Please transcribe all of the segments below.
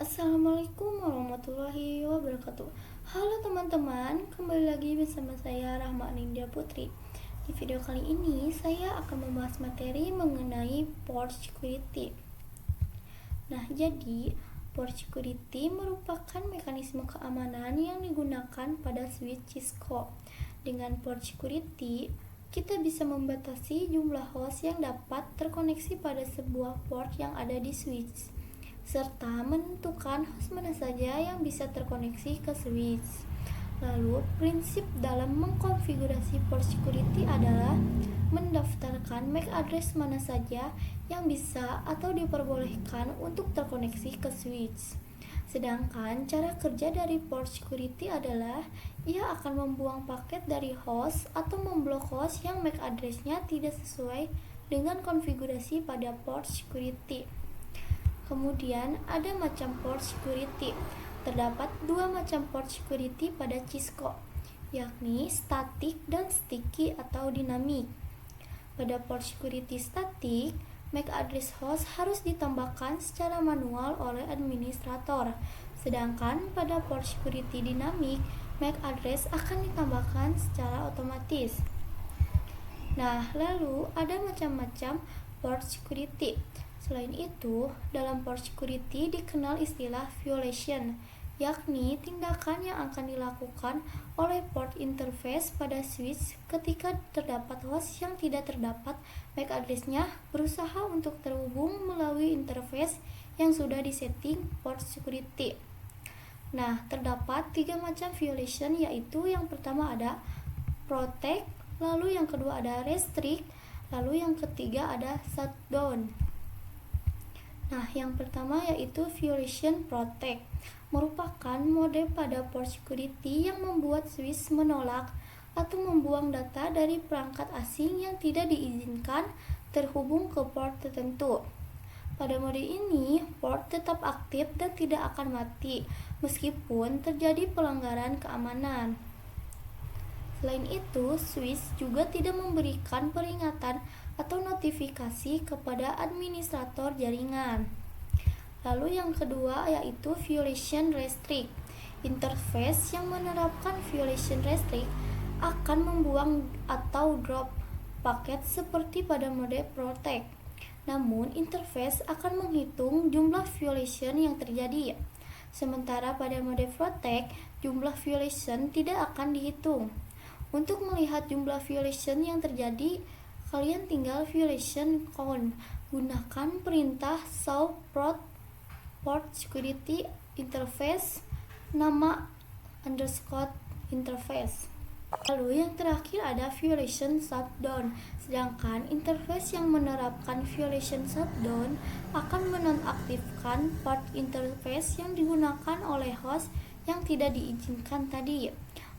Assalamualaikum warahmatullahi wabarakatuh. Halo teman-teman, kembali lagi bersama saya Rahma Nindya Putri. Di video kali ini saya akan membahas materi mengenai port security. Nah, jadi port security merupakan mekanisme keamanan yang digunakan pada switch Cisco. Dengan port security, kita bisa membatasi jumlah host yang dapat terkoneksi pada sebuah port yang ada di switch, serta menentukan host mana saja yang bisa terkoneksi ke switch. Lalu, prinsip dalam mengkonfigurasi port security adalah mendaftarkan MAC address mana saja yang bisa atau diperbolehkan untuk terkoneksi ke switch. Sedangkan cara kerja dari port security adalah ia akan membuang paket dari host atau memblok host yang MAC address-nya tidak sesuai dengan konfigurasi pada port security. Kemudian ada macam port security. Terdapat dua macam port security pada Cisco, yakni static dan sticky atau dinamik. Pada port security static, MAC address host harus ditambahkan secara manual oleh administrator. Sedangkan pada port security dinamik, MAC address akan ditambahkan secara otomatis. Nah, lalu ada macam-macam port security. Selain itu, dalam port security dikenal istilah violation, yakni tindakan yang akan dilakukan oleh port interface pada switch ketika terdapat host yang tidak terdapat MAC address-nya berusaha untuk terhubung melalui interface yang sudah disetting port security. Nah, terdapat tiga macam violation, yaitu yang pertama ada protect, lalu yang kedua ada restrict, lalu yang ketiga ada shutdown. Nah, yang pertama yaitu violation protect, merupakan mode pada port security yang membuat switch menolak atau membuang data dari perangkat asing yang tidak diizinkan terhubung ke port tertentu. Pada mode ini, port tetap aktif dan tidak akan mati meskipun terjadi pelanggaran keamanan. Selain itu, switch juga tidak memberikan peringatan atau notifikasi kepada administrator jaringan. Lalu yang kedua yaitu violation restrict. Interface yang menerapkan violation restrict akan membuang atau drop paket seperti pada mode protect. Namun, interface akan menghitung jumlah violation yang terjadi. Sementara pada mode protect, jumlah violation tidak akan dihitung. Untuk melihat jumlah violation yang terjadi, kalian tinggal violation count. Gunakan perintah show port security interface nama underscore interface. Lalu yang terakhir ada violation shutdown. Sedangkan interface yang menerapkan violation shutdown akan menonaktifkan port interface yang digunakan oleh host yang tidak diizinkan tadi.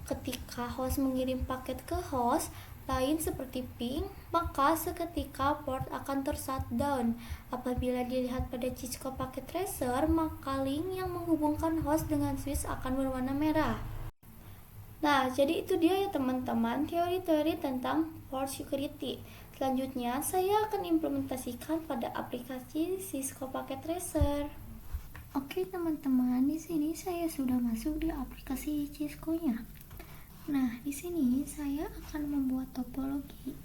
Ketika host mengirim paket ke host lain seperti ping, maka seketika port akan tershutdown. Apabila dilihat pada Cisco Packet Tracer, maka link yang menghubungkan host dengan switch akan berwarna merah. Nah, jadi itu dia ya teman-teman, teori-teori tentang port security. Selanjutnya, saya akan implementasikan pada aplikasi Cisco Packet Tracer. Oke teman-teman, di sini saya sudah masuk di aplikasi Cisco-nya. Nah, di sini saya akan membuat topologi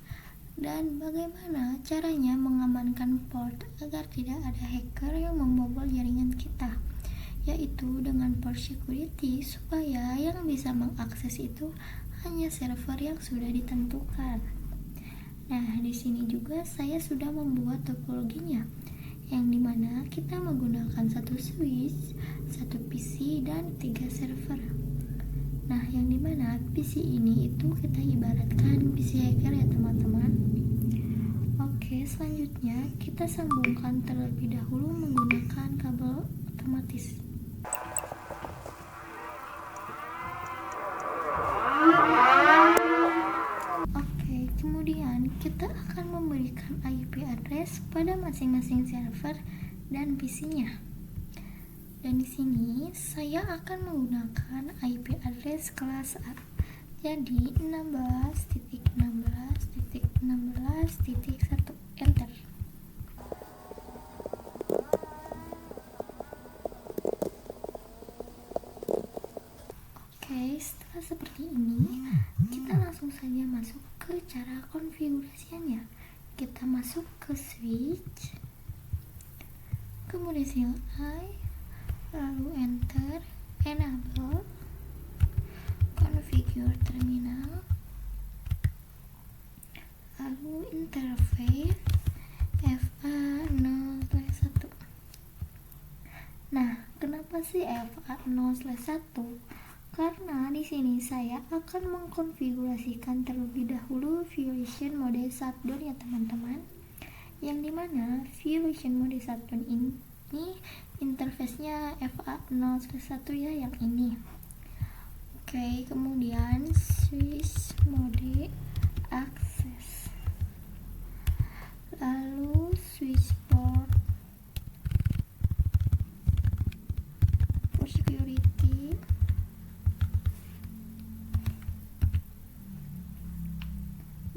dan bagaimana caranya mengamankan port agar tidak ada hacker yang membobol jaringan kita, yaitu dengan port security supaya yang bisa mengakses itu hanya server yang sudah ditentukan. Nah, di sini juga saya sudah membuat topologinya, yang dimana kita menggunakan satu switch, satu PC, dan 3 server. Nah, yang dimana PC ini itu kita ibaratkan PC hacker ya teman-teman. Oke, selanjutnya kita sambungkan terlebih dahulu menggunakan kabel otomatis. Oke, kemudian kita akan memberikan IP address pada masing-masing server dan PC-nya. Dan di sini saya akan menggunakan IP address kelas A. Jadi 16.16.16.1 enter. ke cara konfigurasinya. Kita masuk ke switch, kemudian seal I, lalu enter, enable, configure terminal, lalu interface FA0/1. Nah, kenapa sih FA0/1? Karena di sini saya akan mengkonfigurasikan terlebih dahulu Violation mode shutdown ya teman-teman. Yang dimana Violation mode shutdown ini interface-nya FA0/1 ya, yang ini. Oke, kemudian switch mode access, lalu switch port for security,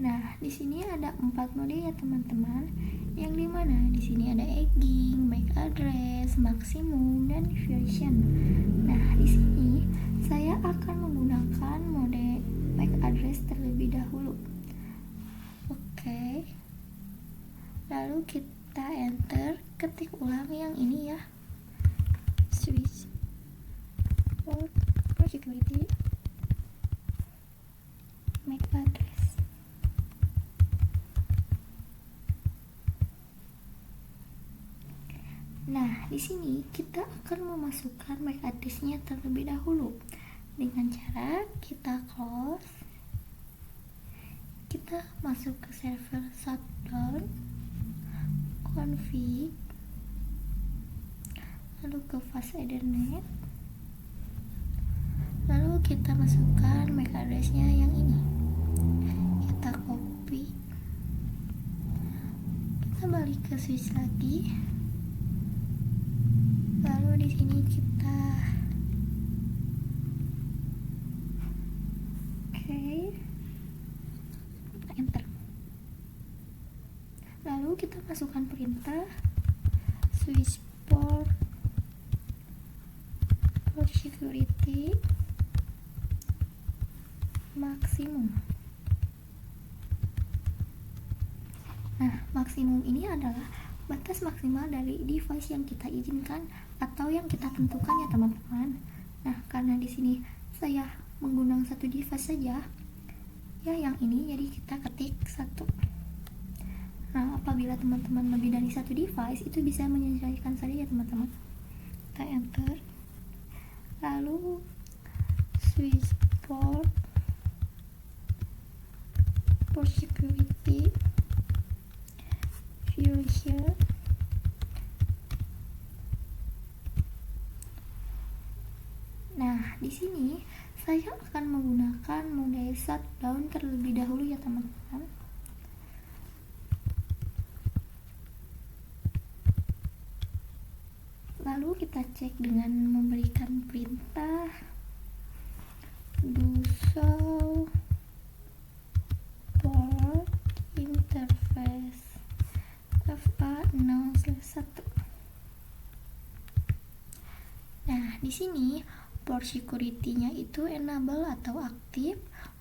nah di sini ada 4 mode ya teman-teman, yang dimana di sini ada egging, MAC address, maksimum, dan violation. Nah di sini saya akan menggunakan mode MAC address terlebih dahulu. Oke, lalu kita enter, ketik ulang yang ini ya, switch port for security, MAC address. Nah, di sini kita akan memasukkan MAC address-nya terlebih dahulu dengan cara kita close, kita masuk ke server shutdown, config, lalu ke fast ethernet, lalu kita masukkan MAC address-nya yang ini, kita copy, kita balik ke switch lagi, lalu di sini kita enter, lalu kita masukkan perintah switch port for security maksimum. Nah, maksimum ini adalah batas maksimal dari device yang kita izinkan atau yang kita tentukan ya teman-teman. Nah, karena di sini saya menggunakan satu device saja ya, yang ini, jadi kita ketik 1. Nah, apabila teman-teman lebih dari satu device, itu bisa menyesuaikan saja ya teman-teman. Kita enter, lalu switch port for security violation. Nah, di sini saya akan menggunakan mode shutdown terlebih dahulu ya teman-teman. Lalu kita cek dengan memberikan perintah do show port interface FA0/1. Nah, di sini port security-nya itu enable atau aktif,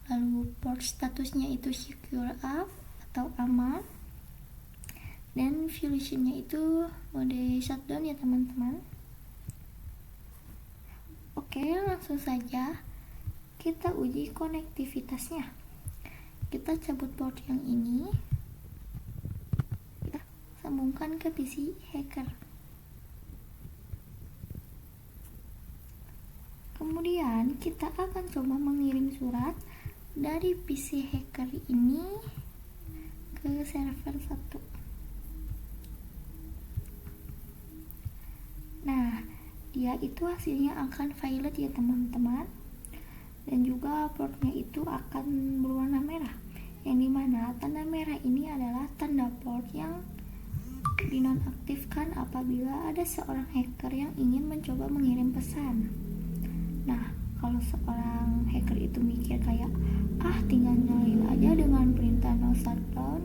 lalu port statusnya itu secure up atau aman, dan violation-nya itu mode shutdown ya teman-teman. Oke, langsung saja kita uji konektivitasnya. Kita cabut port yang ini, kita sambungkan ke PC hacker. Kemudian kita akan coba mengirim surat dari PC hacker ini ke server 1. Nah, dia itu hasilnya akan violet ya teman-teman, dan juga portnya itu akan berwarna merah, yang dimana tanda merah ini adalah tanda port yang dinonaktifkan apabila ada seorang hacker yang ingin mencoba mengirim pesan. Nah, kalau seorang hacker itu mikir kayak, tinggal nyalain aja dengan perintah no shutdown.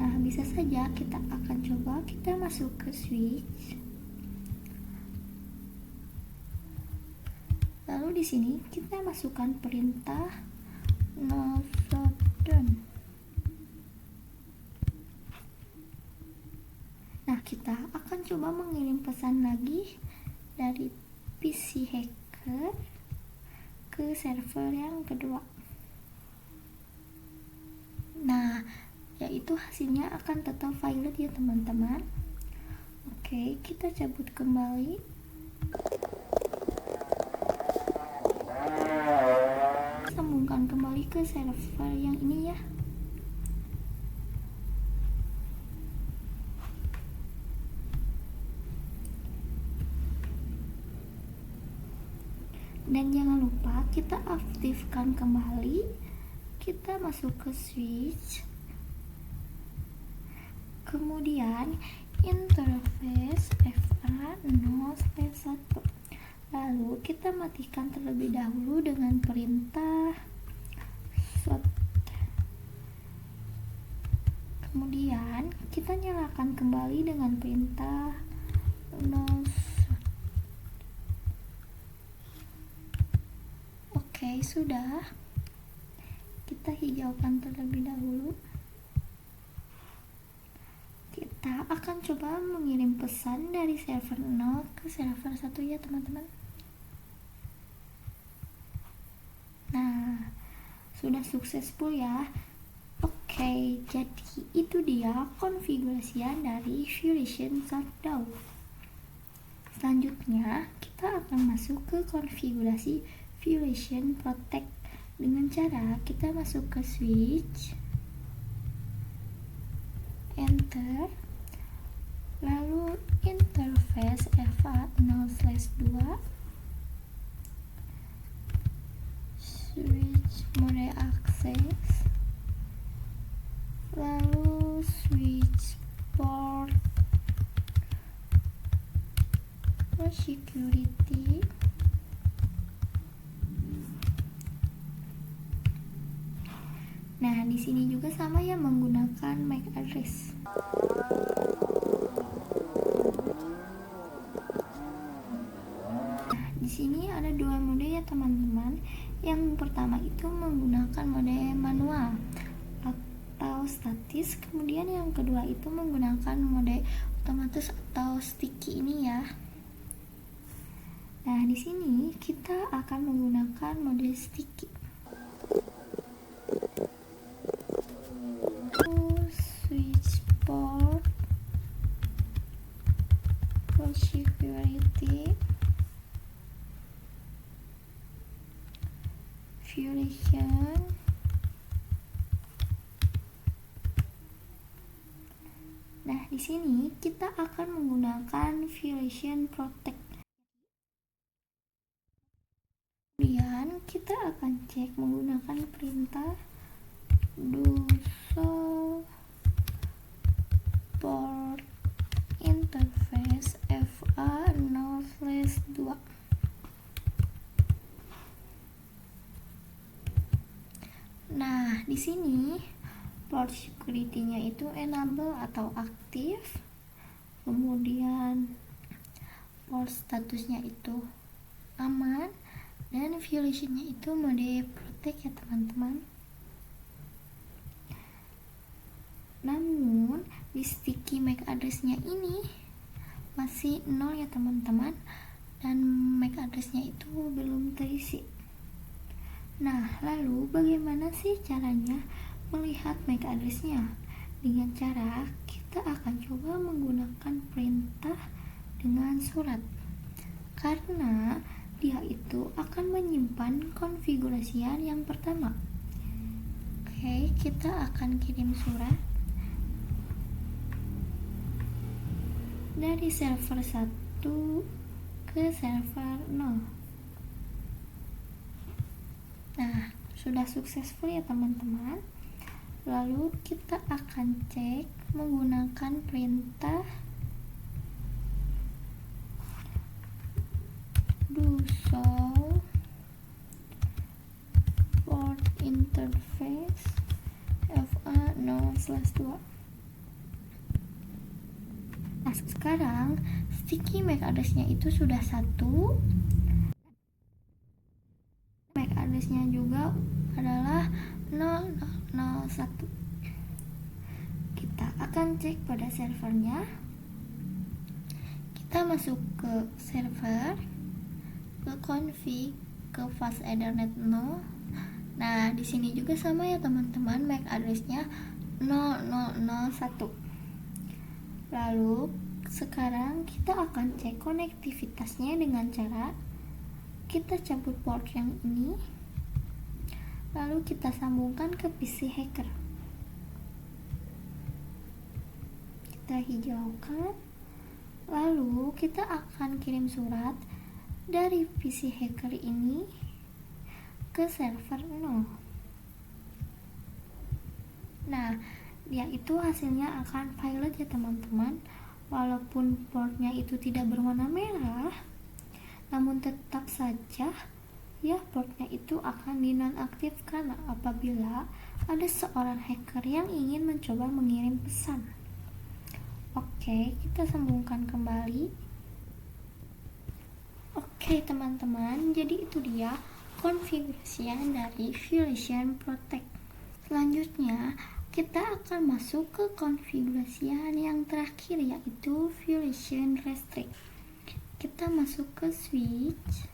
Nah, bisa saja kita akan coba, kita masuk ke switch. Lalu di sini kita masukkan perintah no shutdown. kita akan coba mengirim pesan lagi dari PC hacker ke server yang kedua. Nah, yaitu hasilnya akan tetap valid ya teman-teman. Oke, kita cabut kembali. Sambungkan kembali ke server yang ini ya. Dan jangan lupa kita aktifkan kembali. Kita masuk ke switch, kemudian interface FA0/1, lalu kita matikan terlebih dahulu dengan perintah shut. Kemudian kita nyalakan kembali dengan perintah no. Oke, sudah. Kita hijaukan terlebih dahulu. Kita akan coba mengirim pesan dari server 0 ke server 1 ya teman-teman. Nah, sudah successful ya. Oke, jadi itu dia konfigurasian dari Violation Shutdown. Selanjutnya, kita akan masuk ke konfigurasi Violation Protect dengan cara kita masuk ke switch, enter, lalu interface FA0/2, switch mode access, lalu switch port for security. Nah, di sini juga sama ya, menggunakan MAC address. Nah, di sini ada dua mode ya teman-teman. Yang pertama itu menggunakan mode manual atau statis, kemudian yang kedua itu menggunakan mode otomatis atau sticky ini ya. Nah, di sini kita akan menggunakan mode sticky. Switch port for security, violation, nah di sini kita akan menggunakan Violation Protect. Kemudian kita akan cek menggunakan perintah do port interface FA0/2. Nah, di sini port security-nya itu enable atau aktif. Kemudian port statusnya itu aman dan violation-nya itu mode protect ya teman-teman. Namun di sticky MAC address-nya ini masih 0 ya teman-teman, dan MAC address-nya itu belum terisi. Nah, lalu bagaimana sih caranya melihat MAC address-nya? Dengan cara kita akan coba menggunakan perintah dengan surat, karena dia itu akan menyimpan konfigurasian yang pertama. Oke, kita akan kirim surat dari server 1 ke server 0. Nah, sudah successful ya teman-teman. Lalu kita akan cek menggunakan perintah do show port interface FA0/2. Nah, sekarang sticky MAC address-nya itu sudah 1. MAC address-nya juga adalah 0001. Kita akan cek pada servernya. kita masuk ke server, ke config, ke fast ethernet no. Nah, di sini juga sama ya teman-teman, MAC address-nya 0001. Lalu sekarang kita akan cek konektivitasnya dengan cara kita cabut port yang ini, lalu kita sambungkan ke PC hacker. Kita hijaukan, lalu kita akan kirim surat dari PC hacker ini ke server 0. Nah, yaitu hasilnya akan violet ya teman-teman. Walaupun portnya itu tidak berwarna merah, namun tetap saja ya portnya itu akan dinonaktifkan apabila ada seorang hacker yang ingin mencoba mengirim pesan. Oke, kita sambungkan kembali. Oke teman-teman, jadi itu dia konfigurasian dari Violation Protect. Selanjutnya kita akan masuk ke konfigurasian yang terakhir, yaitu Violation Restrict. Kita masuk ke switch.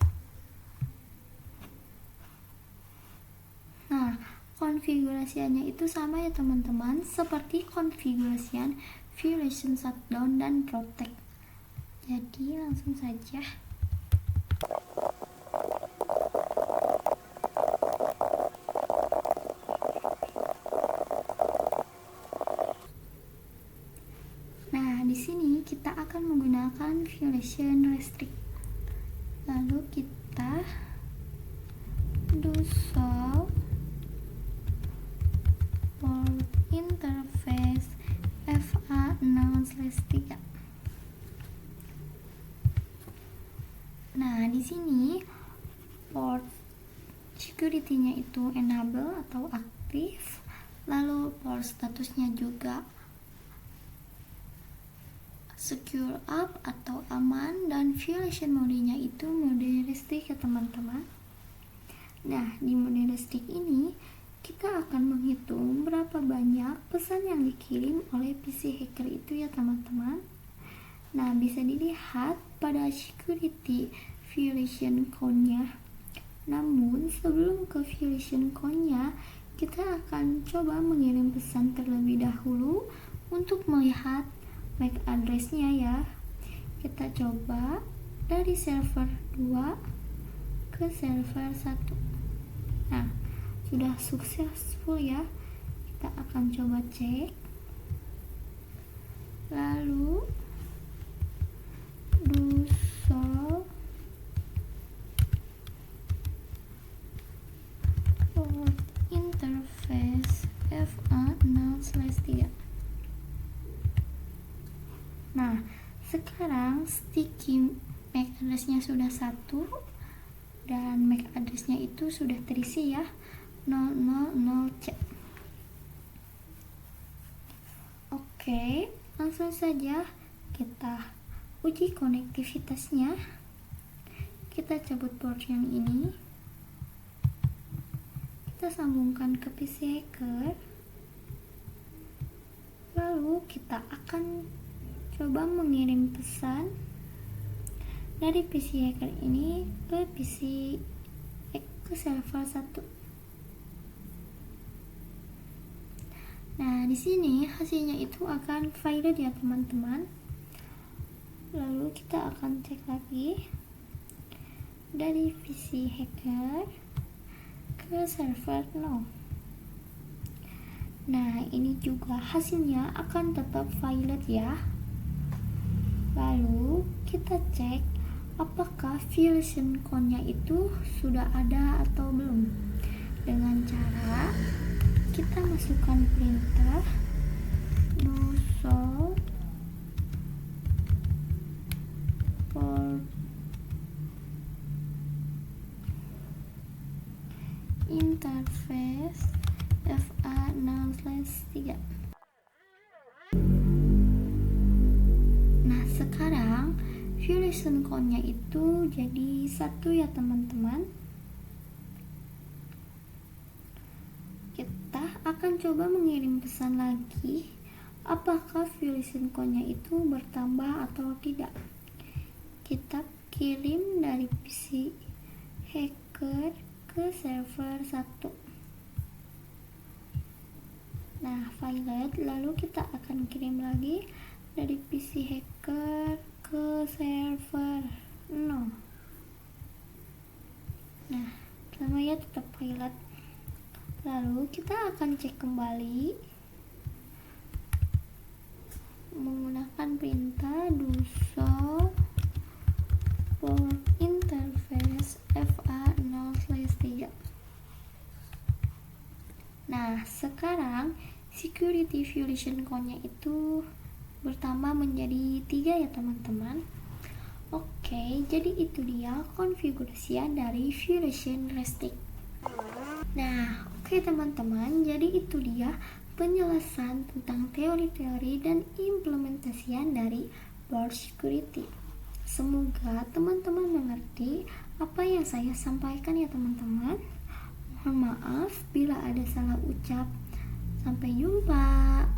Nah, konfigurasiannya itu sama ya teman-teman, seperti konfigurasian Violation Shutdown dan Protect. Jadi langsung saja. Nah, di sini kita akan menggunakan Violation Restrict. Lalu kita do solve port interface FA0/3. Nah, di sini port security-nya itu enable atau aktif, lalu port statusnya juga secure up atau aman, dan violation mode-nya itu mode restrict ya teman-teman. Nah, di mode restrict ini kita akan menghitung berapa banyak pesan yang dikirim oleh PC hacker itu ya teman-teman. Nah, bisa dilihat pada security violation count-nya. Namun sebelum ke violation count-nya, kita akan coba mengirim pesan terlebih dahulu untuk melihat MAC address-nya ya. Kita coba dari server 2 ke server 1. Nah, sudah successful ya. Kita akan coba cek. Lalu do solve port interface FA0/3. Nah, sekarang sticky MAC address-nya sudah 1 dan MAC address-nya itu sudah terisi ya, 000C. Oke, langsung saja kita uji konektivitasnya. Kita cabut port yang ini, kita sambungkan ke PC hacker, lalu kita akan coba mengirim pesan dari PC hacker ini ke server 1. Nah, di sini hasilnya itu akan violet ya teman-teman. Lalu kita akan cek lagi dari PC hacker ke server 0. Nah, ini juga hasilnya akan tetap violet ya. Lalu kita cek apakah violation count-nya itu sudah ada atau belum, dengan cara kita masukkan perintah do solve port interface FA0/3. Nah, sekarang violation count-nya itu jadi 1 ya teman-teman. Kita akan coba mengirim pesan lagi, apakah violation count-nya itu bertambah atau tidak. kita kirim dari PC hacker ke server 1. Nah, violet lalu kita akan kirim lagi dari PC hacker ke server 0. Nah, namanya tetap violet. Lalu kita akan cek kembali menggunakan perintah do show port interface FA0/3. Nah, sekarang security violation code-nya itu bertambah menjadi 3 ya teman-teman. Oke, jadi itu dia konfigurasian dari violation restrict. Nah, oke teman-teman, jadi itu dia penjelasan tentang teori-teori dan implementasian dari port security. Semoga teman-teman mengerti apa yang saya sampaikan ya teman-teman. Mohon maaf bila ada salah ucap. Sampai jumpa.